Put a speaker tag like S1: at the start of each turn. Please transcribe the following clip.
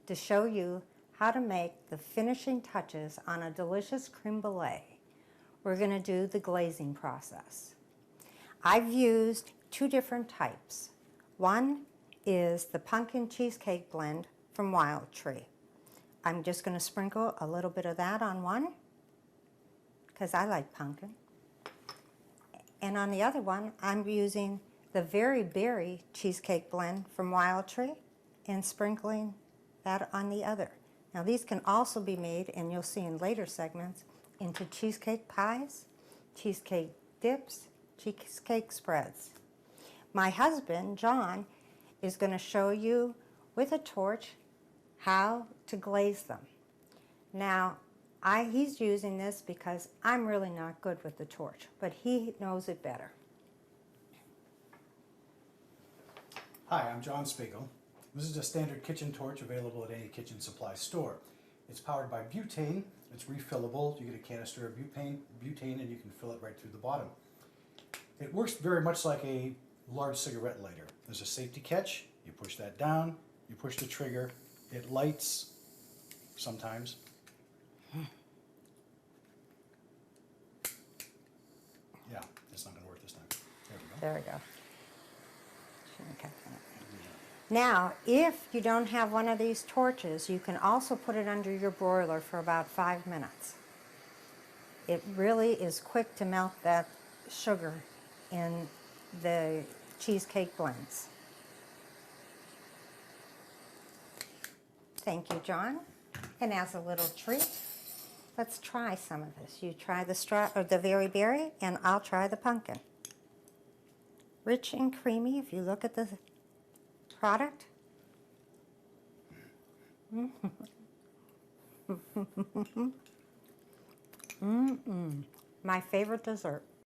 S1: to show you how to make the finishing touches on a delicious creme brulee. We're going to do the glazing process. I've used two different types. One is the pumpkin cheesecake blend from Wild Tree. I'm just going to sprinkle a little bit of that on one because I like pumpkin. And on the other one, I'm using the Very Berry cheesecake blend from Wild Tree and sprinkling that on the other. Now these can also be made, and you'll see in later segments, into cheesecake pies, cheesecake dips, cheesecake spreads. My husband, John, is going to show you with a torch how to glaze them. Now, he's using this because I'm really not good with the torch, but he knows it better.
S2: Hi, I'm John Spiegel. This is a standard kitchen torch available at any kitchen supply store. It's powered by butane. It's refillable. You get a canister of butane and you can fill it right through the bottom. It works very much like a large cigarette lighter. There's a safety catch. You push that down, you push the trigger, it lights sometimes. Yeah, it's not going to work this time. There we go.
S1: There we go. Now, if you don't have one of these torches, you can also put it under your broiler for about 5 minutes. It really is quick to melt that sugar in the cheesecake blends. Thank you, John. And as a little treat, let's try some of this. You try the Very Berry, and I'll try the pumpkin. Rich and creamy, if you look at the product. My favorite dessert.